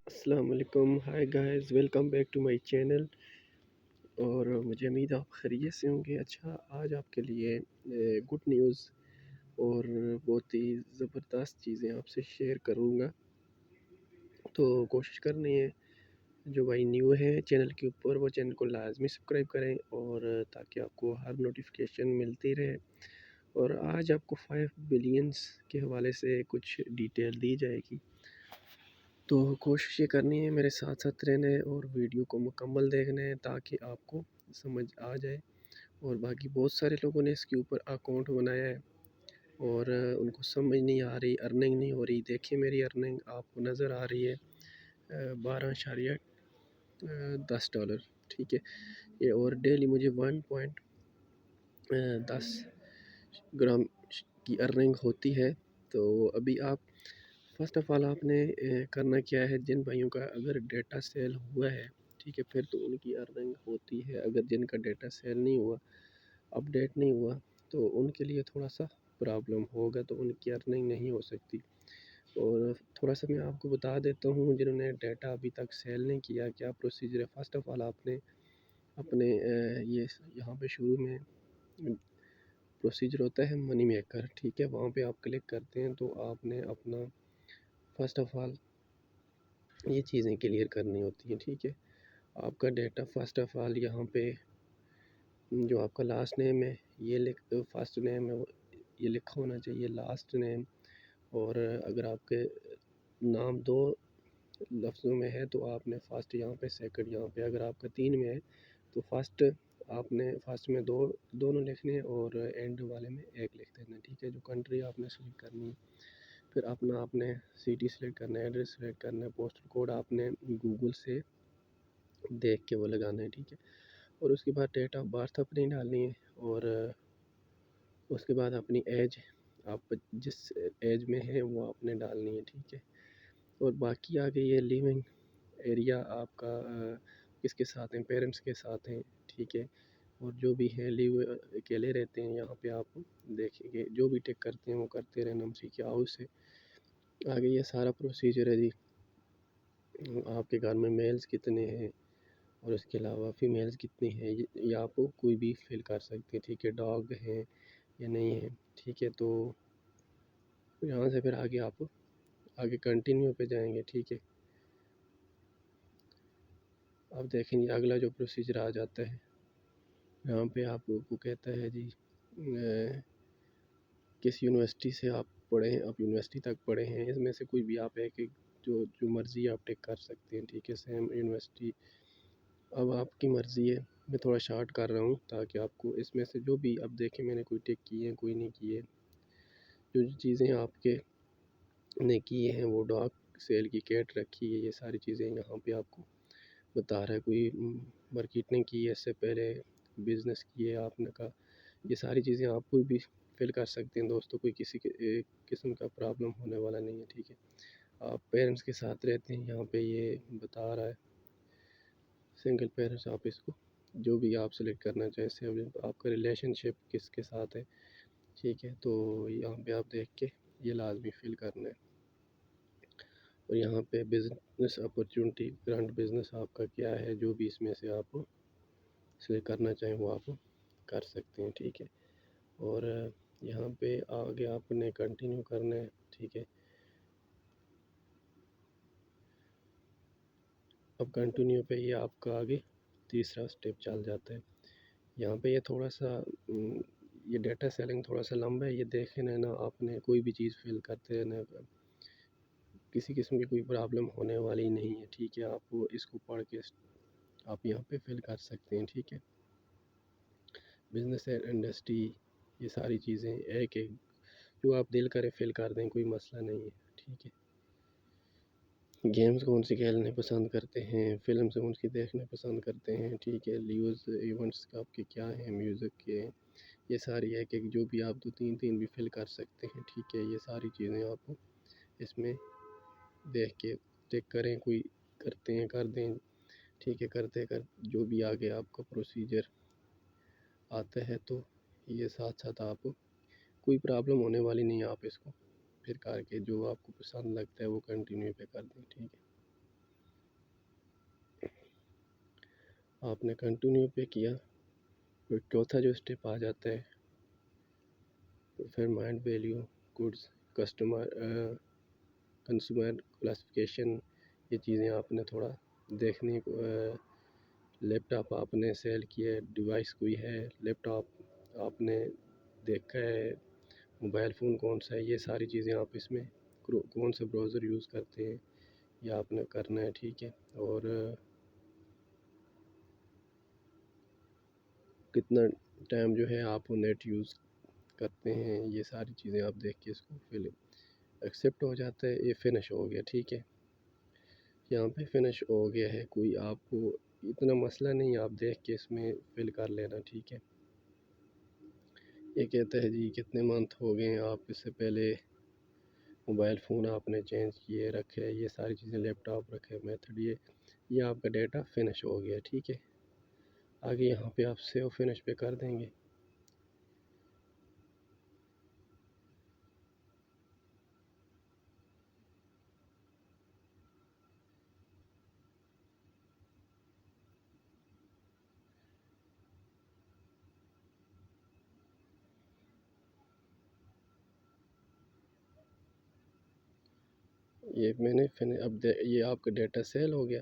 السلام علیکم، hi guys, welcome back to my channel. اور مجھے امید آپ خیریت سے ہوں گے۔ اچھا، آج آپ کے لیے گڈ نیوز اور بہت ہی زبردست چیزیں آپ سے شیئر کروں گا، تو کوشش کرنی ہے جو بھائی نیو ہے چینل کے اوپر وہ چینل کو لازمی سبسکرائب کریں، اور تاکہ آپ کو ہر نوٹیفیکیشن ملتی رہے۔ اور آج آپ کو 5 بلینز کے حوالے سے کچھ ڈیٹیل دی جائے گی، تو کوشش یہ کرنی ہے میرے ساتھ ساتھ رہنا ہے اور ویڈیو کو مکمل دیکھنا ہے تاکہ آپ کو سمجھ آ جائے۔ اور باقی بہت سارے لوگوں نے اس کے اوپر اکاؤنٹ بنایا ہے اور ان کو سمجھ نہیں آ رہی، ارننگ نہیں ہو رہی۔ دیکھیں میری ارننگ آپ کو نظر آ رہی ہے 12.10 ڈالر، ٹھیک ہے یہ، اور ڈیلی مجھے 1.10 گرام کی ارننگ ہوتی ہے۔ تو ابھی آپ فرسٹ آف آل آپ نے کرنا کیا ہے، جن بھائیوں کا اگر ڈیٹا سیل ہوا ہے، ٹھیک ہے، پھر تو ان کی ارننگ ہوتی ہے۔ اگر جن کا ڈیٹا سیل نہیں ہوا، اپڈیٹ نہیں ہوا، تو ان کے لیے تھوڑا سا پرابلم ہوگا، تو ان کی ارننگ نہیں ہو سکتی۔ اور تھوڑا سا میں آپ کو بتا دیتا ہوں، جنہوں نے ڈیٹا ابھی تک سیل نہیں کیا کیا پروسیجر ہے۔ فرسٹ آف آل آپ نے اپنے یہ یہاں پہ شروع میں پروسیجر ہوتا ہے منی میکر، ٹھیک ہے، وہاں پہ آپ کلک کرتے ہیں تو آپ نے اپنا فرسٹ آف آل یہ چیزیں کلیئر کرنی ہوتی ہیں، ٹھیک ہے۔ آپ کا ڈیٹا فرسٹ آف آل یہاں پہ جو آپ کا لاسٹ نیم ہے یہ فرسٹ نیم ہے یہ لکھا ہونا چاہیے، لاسٹ نیم، اور اگر آپ کے نام 2 لفظوں میں ہے تو آپ نے فرسٹ یہاں پہ، سیکنڈ یہاں پہ۔ اگر آپ کا 3 میں ہے تو فرسٹ آپ نے فرسٹ میں دونوں لکھنے ہیں اور اینڈ والے میں ایک لکھ دینا، ٹھیک ہے۔ جو کنٹری آپ نے سلیکٹ کرنی ہے، پھر اپنا آپ نے سٹی سلیکٹ کرنا ہے، ایڈریس سلیکٹ کرنا ہے، پوسٹل کوڈ آپ نے گوگل سے دیکھ کے وہ لگانا ہے، ٹھیک ہے۔ اور اس کے بعد ڈیٹ آف برتھ اپنی ڈالنی ہے، اور اس کے بعد اپنی ایج، آپ جس ایج میں ہیں وہ آپ نے ڈالنی ہے، ٹھیک ہے۔ اور باقی آگے یہ لیونگ ایریا آپ کا کس کے ساتھ ہیں، پیرنٹس کے ساتھ ہیں، ٹھیک ہے۔ اور جو بھی ہیں لیو اکیلے رہتے ہیں، یہاں پہ آپ دیکھیں گے جو بھی ٹک کرتے ہیں وہ کرتے رہنا، ٹھیک ہے۔ ہاؤس ہے آگے، یہ سارا پروسیجر ہے جی۔ آپ کے گھر میں میلز کتنے ہیں اور اس کے علاوہ فیمیلز کتنی ہیں، یہ آپ کوئی بھی فل کر سکتے ہیں، ٹھیک ہے۔ ڈاگ ہیں یا نہیں ہیں، ٹھیک ہے۔ تو یہاں سے پھر آگے آپ آگے کنٹینیو پہ جائیں گے، ٹھیک ہے۔ اب دیکھیں گے اگلا جو پروسیجر آ جاتا ہے، یہاں پہ آپ کو کہتا ہے جی کس یونیورسٹی سے آپ پڑھے ہیں، آپ یونیورسٹی تک پڑھے ہیں، اس میں سے کوئی بھی آپ ایک جو مرضی آپ ٹک کر سکتے ہیں، ٹھیک ہے۔ سیم یونیورسٹی، اب آپ کی مرضی ہے، میں تھوڑا شارٹ کر رہا ہوں تاکہ آپ کو اس میں سے جو بھی اب دیکھیں میں نے کوئی ٹک کیے ہیں کوئی نہیں کیے، جو چیزیں آپ کے نے کی ہیں، وہ ڈاگ سیل کی کیٹ رکھی ہے، یہ ساری چیزیں یہاں پہ آپ کو بتا رہا ہے۔ کوئی مارکیٹنگ کی ہے اس سے پہلے، بزنس کی ہے آپ نے کا، یہ ساری چیزیں آپ کوئی بھی فل کر سکتے ہیں دوستوں، کوئی کسی قسم کا پرابلم ہونے والا نہیں ہے، ٹھیک ہے۔ آپ پیرنٹس کے ساتھ رہتے ہیں، یہاں پہ یہ بتا رہا ہے سنگل پیرنٹس، آپ اس کو جو بھی آپ سلیکٹ کرنا چاہیں، آپ کا ریلیشن شپ کس کے ساتھ ہے، ٹھیک ہے۔ تو یہاں پہ آپ دیکھ کے یہ لازمی فل کرنا ہے۔ اور یہاں پہ بزنس اپرچونٹی، کرنٹ بزنس آپ کا کیا ہے، جو بھی اس میں سے آپ سلیکٹ کرنا چاہیں وہ آپ کر سکتے ہیں، ٹھیک ہے۔ اور یہاں پہ آگے آپ نے کنٹینیو کرنا ہے، ٹھیک ہے۔ اب کنٹینیو پہ یہ آپ کا آگے تیسرا سٹیپ چل جاتا ہے۔ یہاں پہ یہ تھوڑا سا یہ ڈیٹا سیلنگ تھوڑا سا لمبا ہے، یہ دیکھیں نا، آپ نے کوئی بھی چیز فل کرتے رہنا، کسی قسم کی کوئی پرابلم ہونے والی نہیں ہے، ٹھیک ہے۔ آپ اس کو پڑھ کے آپ یہاں پہ فل کر سکتے ہیں، ٹھیک ہے۔ بزنس انڈسٹری، یہ ساری چیزیں ایک جو آپ دل کرے فل کر دیں، کوئی مسئلہ نہیں ہے، ٹھیک ہے۔ گیمز کون سی کھیلنے پسند کرتے ہیں، فلمز کون سی دیکھنا پسند کرتے ہیں، ٹھیک ہے۔ لیوز ایونٹس آپ کے کیا ہیں، میوزک کے، یہ ساری ایک جو بھی آپ 2 3 بھی فل کر سکتے ہیں، ٹھیک ہے۔ یہ ساری چیزیں آپ اس میں دیکھ کے ٹک کریں، کوئی کرتے ہیں کر دیں، ٹھیک ہے۔ کرتے جو بھی آگے آپ کا پروسیجر آتا ہے تو یہ ساتھ ساتھ آپ کوئی پرابلم ہونے والی نہیں ہے، آپ اس کو پھر کر کے جو آپ کو پسند لگتا ہے وہ کنٹینیو پہ کر دیں، ٹھیک ہے۔ آپ نے کنٹینیو پہ کیا، پھر چوتھا جو اسٹیپ آ جاتا ہے تو پھر mind value goods consumer classification, یہ چیزیں آپ نے تھوڑا دیکھنی. لیپ ٹاپ آپ نے سیل کیا ہے، ڈیوائس کوئی ہے، لیپ ٹاپ آپ نے دیکھا ہے، موبائل فون کون سا ہے، یہ ساری چیزیں آپ اس میں کون سے براؤزر یوز کرتے ہیں یہ آپ نے کرنا ہے. ٹھیک ہے، اور کتنا ٹائم جو ہے آپ نیٹ یوز کرتے ہیں، یہ ساری چیزیں آپ دیکھ کے اس کو فل ایکسیپٹ ہو جاتا ہے. یہ فنش ہو گیا. ٹھیک ہے، یہاں پہ فنش ہو گیا ہے، کوئی آپ کو اتنا مسئلہ نہیں، آپ دیکھ کے اس میں فل کر لینا. ٹھیک ہے، یہ کہتا ہے جی کتنے منتھ ہو گئے ہیں آپ اس سے پہلے موبائل فون آپ نے چینج کیے رکھے، یہ ساری چیزیں لیپ ٹاپ رکھے، میتھڈ یہ آپ کا ڈیٹا فنش ہو گیا. ٹھیک ہے، آگے یہاں پہ آپ سیو فنش پہ کر دیں گے. یہ میں نے یہ آپ کا ڈیٹا سیل ہو گیا.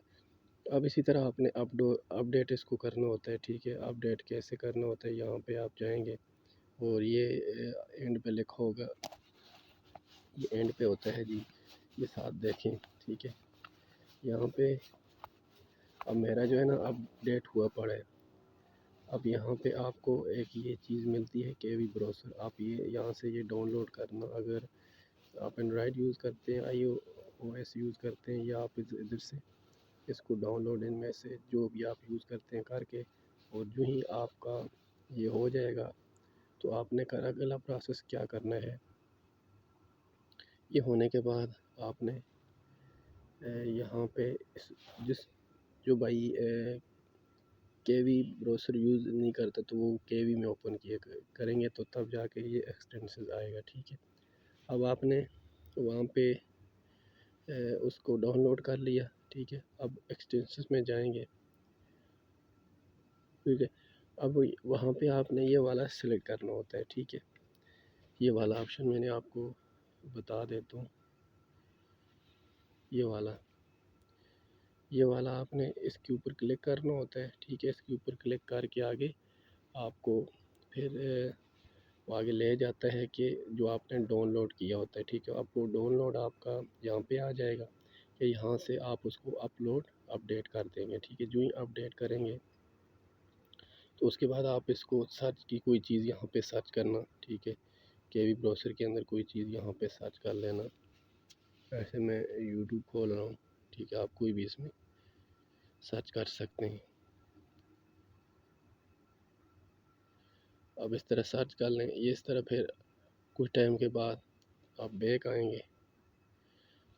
اب اسی طرح آپ نے اپڈیٹ اس کو کرنا ہوتا ہے. ٹھیک ہے، اپڈیٹ کیسے کرنا ہوتا ہے، یہاں پہ آپ جائیں گے اور یہ اینڈ پہ لکھا ہوگا، یہ اینڈ پہ ہوتا ہے جی، یہ ساتھ دیکھیں. ٹھیک ہے، یہاں پہ اب میرا جو ہے نا اپڈیٹ ہوا پڑا ہے. اب یہاں پہ آپ کو ایک یہ چیز ملتی ہے کے وی براؤزر، آپ یہاں سے یہ ڈاؤن لوڈ کرنا. اگر آپ اینڈرائڈ یوز کرتے ہیں، آئی او ایس یوز کرتے ہیں، یا آپ ادھر سے اس کو ڈاؤن لوڈ ان میں سے جو بھی آپ یوز کرتے ہیں کر کے، اور جو ہی آپ کا یہ ہو جائے گا تو آپ نے اگلا پروسیس کیا کرنا ہے. یہ ہونے کے بعد آپ نے یہاں پہ جو بھائی کے وی براؤزر یوز نہیں کرتا تو وہ کے وی میں اوپن کریں گے تو تب جا کے یہ ایکسٹینشن آئے گا. ٹھیک ہے، اب آپ نے وہاں پہ اس کو ڈاؤن لوڈ کر لیا. ٹھیک ہے، اب ایکسٹینشن میں جائیں گے. ٹھیک ہے، اب وہاں پہ آپ نے یہ والا سلیکٹ کرنا ہوتا ہے. ٹھیک ہے، یہ والا آپشن میں نے آپ کو بتا دیتا ہوں. یہ والا آپ نے اس کے اوپر کلک کرنا ہوتا ہے. ٹھیک ہے، اس کے اوپر کلک کر کے آگے آپ کو پھر وہ آگے لے جاتا ہے کہ جو آپ نے ڈاؤن لوڈ کیا ہوتا ہے. ٹھیک ہے، آپ کو ڈاؤن لوڈ آپ کا یہاں پہ آ جائے گا کہ یہاں سے آپ اس کو اپڈیٹ کر دیں گے. ٹھیک ہے، جو ہی اپڈیٹ کریں گے تو اس کے بعد آپ اس کو سرچ کی کوئی چیز یہاں پہ سرچ کرنا. ٹھیک ہے، کے وی براؤزر کے اندر کوئی چیز یہاں پہ سرچ کر لینا. ایسے میں یوٹیوب کھول رہا ہوں. ٹھیک ہے، آپ کوئی بھی اس میں سرچ کر سکتے ہیں. اب اس طرح سرچ کر لیں. یہ اس طرح پھر کچھ ٹائم کے بعد آپ بیک آئیں گے.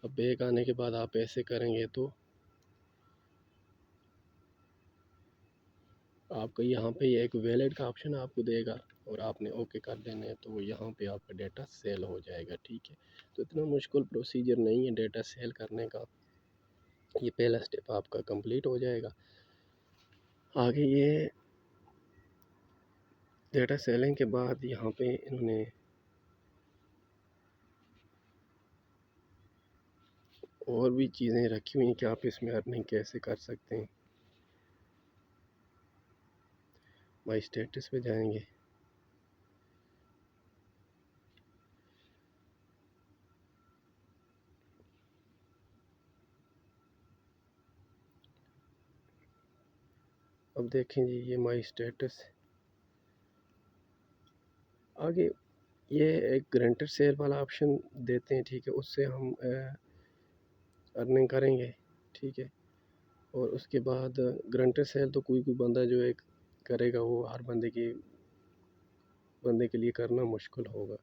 اب بیک آنے کے بعد آپ ایسے کریں گے تو آپ کا یہاں پہ ایک ویلڈ کا آپشن آپ کو دے گا اور آپ نے اوکے کر دینا ہے تو یہاں پہ آپ کا ڈیٹا سیل ہو جائے گا. ٹھیک ہے، تو اتنا مشکل پروسیجر نہیں ہے ڈیٹا سیل کرنے کا. یہ پہلا سٹیپ آپ کا کمپلیٹ ہو جائے گا. آگے یہ ڈیٹا سیلنگ کے بعد یہاں پہ انہوں نے اور بھی چیزیں رکھی ہوئی ہیں کہ آپ اس میں ارننگ کیسے کر سکتے ہیں. مائی اسٹیٹس پہ جائیں گے. اب دیکھیں جی، یہ مائی اسٹیٹس. آگے یہ ایک گرانٹر سیل والا آپشن دیتے ہیں. ٹھیک ہے، اس سے ہم ارننگ کریں گے. ٹھیک ہے، اور اس کے بعد گرانٹر سیل تو کوئی بندہ جو ایک کرے گا وہ ہر بندے کے لیے کرنا مشکل ہوگا.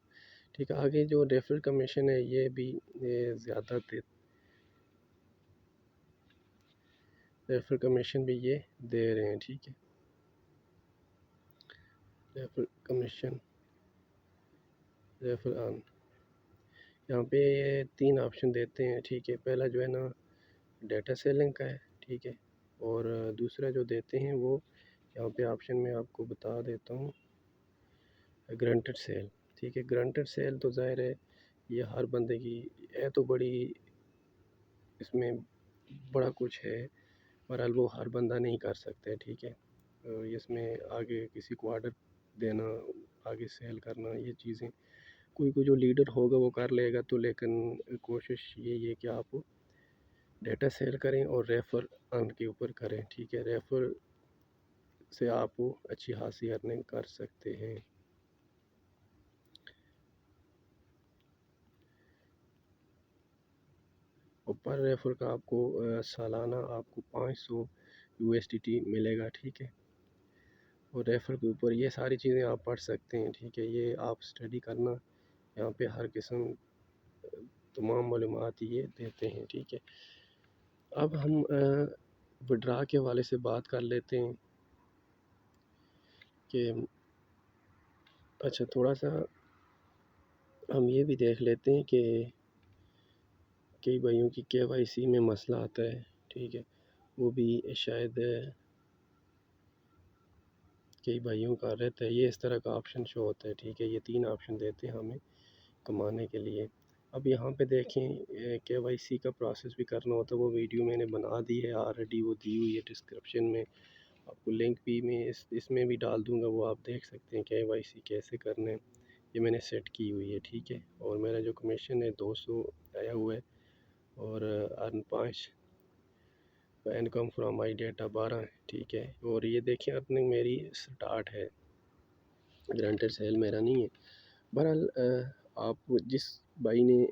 ٹھیک ہے، آگے جو ریفرل کمیشن ہے یہ بھی زیادہ ریفرل کمیشن بھی یہ دے رہے ہیں. ٹھیک ہے، ریفرل کمیشن ریفر آن یہاں پہ یہ 3 آپشن دیتے ہیں. ٹھیک ہے، پہلا جو ہے نا ڈیٹا سیلنگ کا ہے. ٹھیک ہے، اور دوسرا جو دیتے ہیں وہ یہاں پہ آپشن میں آپ کو بتا دیتا ہوں، گرانٹڈ سیل، ٹھیک ہے۔ گرانٹڈ سیل تو ظاہر ہے یہ ہر بندے کی ہے، تو بڑی اس میں بڑا کچھ ہے، بہرحال وہ ہر بندہ نہیں کر سکتا ہے، ٹھیک ہے۔ اس میں آگے کسی کو آرڈر دینا، آگے سیل کرنا، یہ چیزیں کوئی جو لیڈر ہوگا وہ کر لے گا، تو لیکن کوشش یہ ہے کہ آپ ڈیٹا سیل کریں اور ریفر ان کے اوپر کریں، ٹھیک ہے۔ ریفر سے آپ اچھی خاصی ارننگ کر سکتے ہیں۔ اوپر ریفر کا آپ کو سالانہ آپ کو 500 USDT ملے گا، ٹھیک ہے۔ اور ریفر کے اوپر یہ ساری چیزیں آپ پڑھ سکتے ہیں، ٹھیک ہے۔ یہ آپ اسٹڈی کرنا، یہاں پہ ہر قسم تمام معلومات یہ دیتے ہیں، ٹھیک ہے۔ اب ہم وڈرا کے حوالے سے بات کر لیتے ہیں کہ اچھا تھوڑا سا ہم یہ بھی دیکھ لیتے ہیں کہ کئی بھائیوں کی KYC میں مسئلہ آتا ہے، ٹھیک ہے۔ وہ بھی شاید کئی بھائیوں کا رہتا ہے، یہ اس طرح کا آپشن شو ہوتا ہے، ٹھیک ہے۔ یہ 3 آپشن دیتے ہیں ہمیں کمانے کے لیے۔ اب یہاں پہ دیکھیں KYC کا پروسیس بھی کرنا ہوتا ہے، وہ ویڈیو میں نے بنا دی ہے آلریڈی، وہ دی ہوئی ہے ڈسکرپشن میں، آپ کو لنک بھی میں اس میں بھی ڈال دوں گا، وہ آپ دیکھ سکتے ہیں KYC کیسے کرنا ہے۔ یہ میں نے سیٹ کی ہوئی ہے، ٹھیک ہے۔ اور میرا جو کمیشن ہے 200 آیا ہوا ہے، اور ارن 5 انکم فرام مائی ڈیٹا 12 ہے، ٹھیک ہے۔ اور یہ دیکھیں ارننگ میری سٹارٹ ہے، گرانٹڈ سیل میرا نہیں ہے۔ بہرحال آپ جس بھائی نے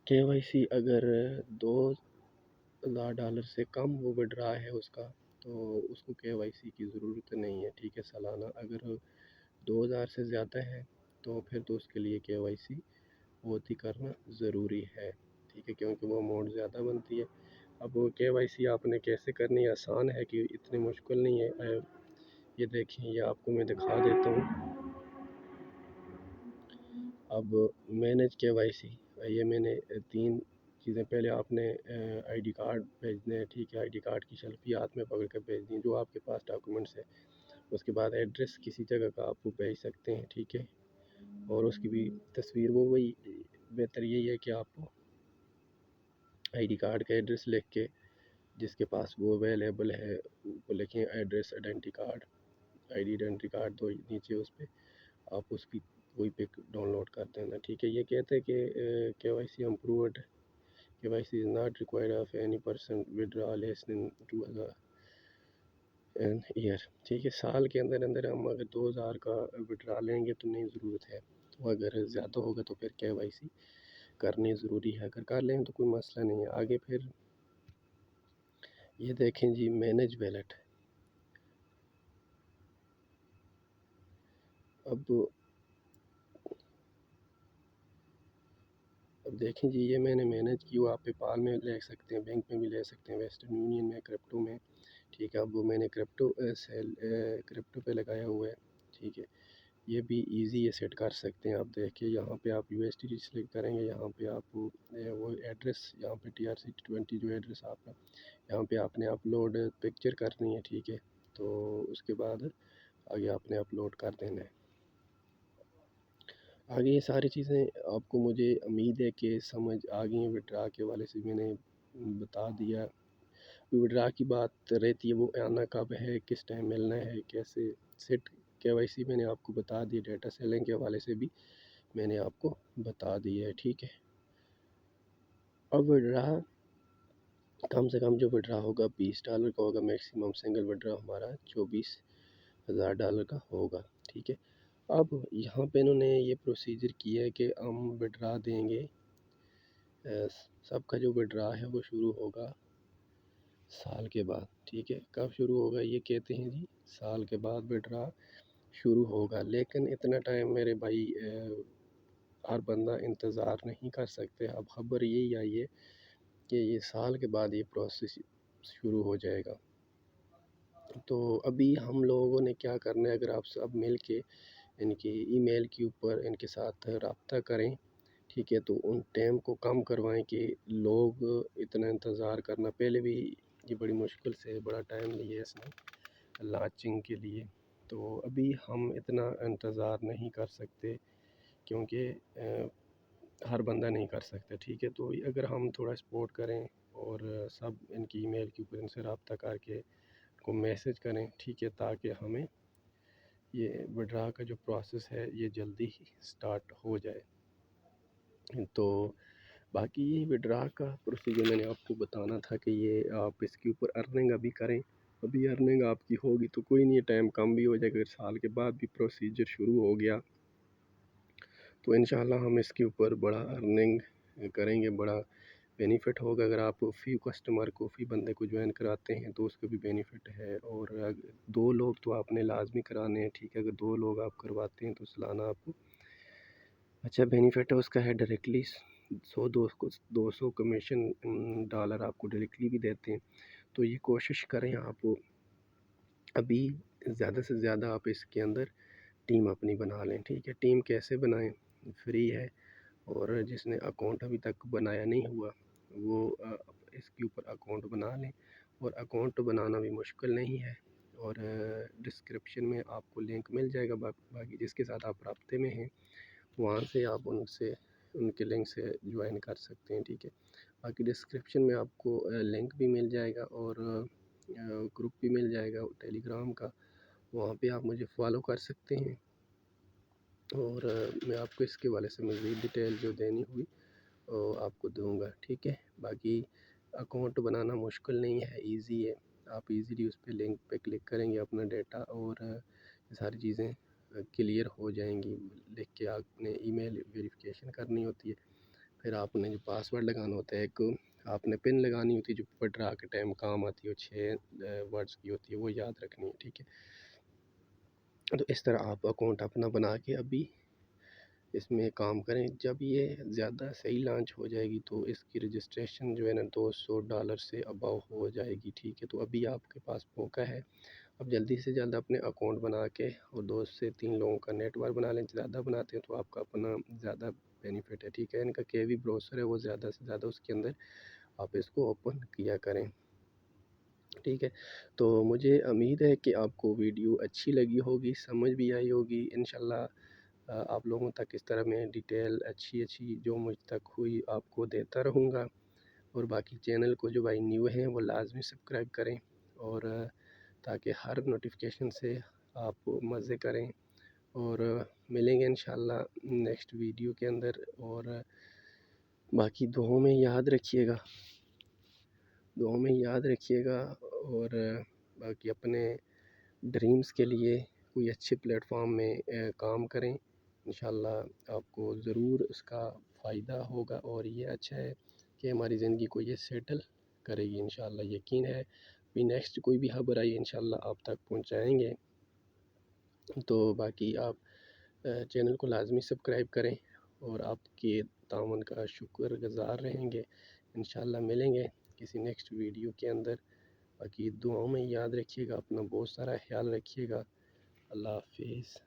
KYC اگر $2000 سے کم وہ وڈرا ہے اس کا، تو اس کو KYC کی ضرورت نہیں ہے، ٹھیک ہے۔ سالانہ اگر 2000 سے زیادہ ہے تو پھر تو اس کے لیے KYC بہت ہی کرنا ضروری ہے، ٹھیک ہے، کیونکہ وہ اماؤنٹ زیادہ بنتی ہے۔ اب KYC آپ نے کیسے کرنی ہے، آسان ہے کہ اتنی مشکل نہیں ہے۔ یہ دیکھیں، یہ آپ کو میں دکھا دیتا ہوں۔ اب مینیج KYC، یہ میں نے 3 چیزیں، پہلے آپ نے ID کارڈ بھیجنا ہے، ٹھیک ہے۔ ID کارڈ کی سیلفی ہاتھ میں پکڑ کر بھیجنی ہے، جو آپ کے پاس ڈاکومنٹس ہے۔ اس کے بعد ایڈریس کسی جگہ کا آپ کو بھیج سکتے ہیں، ٹھیک ہے۔ اور اس کی بھی تصویر وہی بہتر یہی ہے کہ آپ ID کارڈ کا ایڈریس لکھ کے، جس کے پاس وہ اویلیبل ہے وہ لکھیں، address identity card, ID identity card, تو نیچے اس پہ آپ اس کی کوئی پک ڈاؤن لوڈ کر دینا، ٹھیک ہے۔ یہ کہتے ہیں کہ KYC improved, KYC is not required of any person withdraw less than 2000 year, ٹھیک ہے۔ سال کے اندر ہم اگر 2000 کا وڈرا لیں گے تو نہیں ضرورت ہے، تو اگر زیادہ ہوگا تو پھر KYC کرنی ضروری ہے، اگر کر لیں تو کوئی مسئلہ نہیں ہے۔ آگے پھر یہ دیکھیں جی، مینیج ویلٹ۔ اب دیکھیں جی، یہ میں نے مینیج کی ہوا، آپ پے پال میں لے سکتے ہیں، بینک میں بھی لے سکتے ہیں، ویسٹرن یونین میں، کرپٹو میں، ٹھیک ہے۔ اب وہ میں نے کرپٹو پہ لگایا ہوا ہے، ٹھیک ہے۔ یہ بھی ایزی ہے، سیٹ کر سکتے ہیں آپ۔ دیکھیں یہاں پہ آپ USDT سلیکٹ کریں گے، یہاں پہ آپ وہ ایڈریس، یہاں پہ TRC20 جو ایڈریس آپ کا، یہاں پہ آپ نے اپلوڈ پکچر کرنی ہے، ٹھیک ہے۔ تو اس کے بعد آگے آپ نے اپلوڈ کر دینا ہے۔ آگے یہ ساری چیزیں آپ کو، مجھے امید ہے کہ سمجھ آ گئی ہیں۔ وڈرا کے والے سے میں نے بتا دیا، وڈرا کی بات رہتی ہے وہ آنا کب ہے، کس ٹائم ملنا ہے، کیسے سیٹ KYC میں نے آپ کو بتا دی، ڈیٹا سیلنگ کے حوالے سے بھی میں نے آپ کو بتا دی ہے، ٹھیک ہے۔ اب وڈرا کم سے کم جو وڈرا ہوگا $20 کا ہوگا، میکسیمم سنگل وڈرا ہمارا $24,000 کا ہوگا، ٹھیک ہے۔ اب یہاں پہ انہوں نے یہ پروسیجر کیا ہے کہ ہم وڈرا دیں گے، سب کا جو وڈرا ہے وہ شروع ہوگا سال کے بعد، ٹھیک ہے۔ کب شروع ہوگا، یہ کہتے ہیں جی سال کے بعد وڈرا شروع ہوگا، لیکن اتنا ٹائم میرے بھائی ہر بندہ انتظار نہیں کر سکتے۔ اب خبر یہی آئی ہے کہ یہ سال کے بعد یہ پروسیس شروع ہو جائے گا۔ تو ابھی ہم لوگوں نے کیا کرنا ہے، اگر آپ سب مل کے ان کی ای میل کے اوپر ان کے ساتھ رابطہ کریں، ٹھیک ہے، تو ان ٹائم کو کم کروائیں کہ لوگ اتنا انتظار کرنا، پہلے بھی یہ بڑی مشکل سے بڑا ٹائم لیا اس نے لانچنگ کے لیے، تو ابھی ہم اتنا انتظار نہیں کر سکتے کیونکہ ہر بندہ نہیں کر سکتا، ٹھیک ہے؟ تو اگر ہم تھوڑا سپورٹ کریں اور سب ان کی ای میل کے اوپر ان سے رابطہ کر کے کو میسج کریں، ٹھیک ہے، تاکہ ہمیں یہ وڈرا کا جو پروسیس ہے یہ جلدی ہی سٹارٹ ہو جائے۔ تو باقی یہ وڈرا کا پروسیجر میں نے آپ کو بتانا تھا کہ یہ آپ اس کے اوپر ارننگ ابھی کریں، ابھی ارننگ آپ کی ہوگی تو کوئی نہیں، ٹائم کم بھی ہو جائے گا، اگر سال کے بعد بھی پروسیجر شروع ہو گیا تو انشاءاللہ ہم اس کے اوپر بڑا ارننگ کریں گے، بڑا بینیفٹ ہوگا۔ اگر آپ فی کسٹمر کو، فی بندے کو جوائن کراتے ہیں تو اس کا بھی بینیفٹ ہے، اور 2 لوگ تو آپ نے لازمی کرانے ہیں، ٹھیک ہے؟ اگر 2 لوگ آپ کرواتے ہیں تو سالانہ آپ کو اچھا بینیفٹ ہے اس کا ہے، ڈائریکٹلی 200 کمیشن ڈالر آپ کو ڈائریکٹلی بھی دیتے ہیں۔ تو یہ کوشش کریں آپ ابھی زیادہ سے زیادہ آپ اس کے اندر ٹیم اپنی بنا لیں، ٹھیک ہے؟ ٹیم کیسے بنائیں؟ فری ہے، اور جس نے اکاؤنٹ ابھی تک بنایا نہیں ہوا وہ اس کے اوپر اکاؤنٹ بنا لیں، اور اکاؤنٹ بنانا بھی مشکل نہیں ہے، اور ڈسکرپشن میں آپ کو لنک مل جائے گا، باقی جس کے ساتھ آپ رابطے میں ہیں وہاں سے آپ ان کے لنک سے جوائن کر سکتے ہیں، ٹھیک ہے؟ باقی ڈسکرپشن میں آپ کو لنک بھی مل جائے گا، اور گروپ بھی مل جائے گا ٹیلی گرام کا، وہاں پہ آپ مجھے فالو کر سکتے ہیں، اور میں آپ کو اس کے والے سے مزید ڈیٹیل جو دینی ہوئی وہ آپ کو دوں گا، ٹھیک ہے؟ باقی اکاؤنٹ بنانا مشکل نہیں ہے، ایزی ہے، آپ ایزیلی اس پہ لنک پہ کلک کریں گے، اپنا ڈیٹا اور ساری چیزیں کلیئر ہو جائیں گی، لکھ کے آپ نے ای میل ویریفیکیشن کرنی ہوتی ہے، پھر آپ نے جو پاسورڈ لگانا ہوتا ہے، ایک آپ نے پن لگانی ہوتی ہے جو وڈرا کے ٹائم کام آتی ہے، وہ 6 ورڈز کی ہوتی ہے، وہ یاد رکھنی ہے، ٹھیک ہے؟ تو اس طرح آپ اکاؤنٹ اپنا بنا کے ابھی اس میں کام کریں۔ جب یہ زیادہ صحیح لانچ ہو جائے گی تو اس کی رجسٹریشن جو ہے نا $200 سے ابو ہو جائے گی، ٹھیک ہے؟ تو ابھی آپ کے پاس موقع ہے، اب جلدی سے جلد اپنے اکاؤنٹ بنا کے اور 2 سے 3 لوگوں کا نیٹ ورک بنا لیں، زیادہ بناتے ہیں تو آپ کا اپنا زیادہ بینیفٹ ہے، ٹھیک ہے؟ ان کا KV براؤزر ہے وہ زیادہ سے زیادہ اس کے اندر آپ اس کو اوپن کیا کریں، ٹھیک ہے؟ تو مجھے امید ہے کہ آپ کو ویڈیو اچھی لگی ہوگی، سمجھ بھی آئی ہوگی، انشاءاللہ آپ لوگوں تک اس طرح میں ڈیٹیل اچھی جو مجھ تک ہوئی آپ کو دیتا رہوں گا، اور باقی چینل کو جو بھائی نیو ہیں وہ لازمی سبسکرائب کریں، اور تاکہ ہر نوٹیفیکیشن سے آپ مزے کریں، اور ملیں گے انشاءاللہ نیکسٹ ویڈیو کے اندر، اور باقی دعاؤں میں یاد رکھیے گا، اور باقی اپنے ڈریمز کے لیے کوئی اچھے پلیٹ فارم میں کام کریں، انشاءاللہ آپ کو ضرور اس کا فائدہ ہوگا، اور یہ اچھا ہے کہ ہماری زندگی کو یہ سیٹل کرے گی، انشاءاللہ یقین ہے بھی نیکسٹ کوئی بھی خبر آئی انشاءاللہ آپ تک پہنچائیں گے۔ تو باقی آپ چینل کو لازمی سبسکرائب کریں، اور آپ کے تعاون کا شکر گزار رہیں گے، انشاءاللہ ملیں گے کسی نیکسٹ ویڈیو کے اندر۔ باقی دعاؤں میں یاد رکھیے گا، اپنا بہت سارا خیال رکھیے گا، اللہ حافظ۔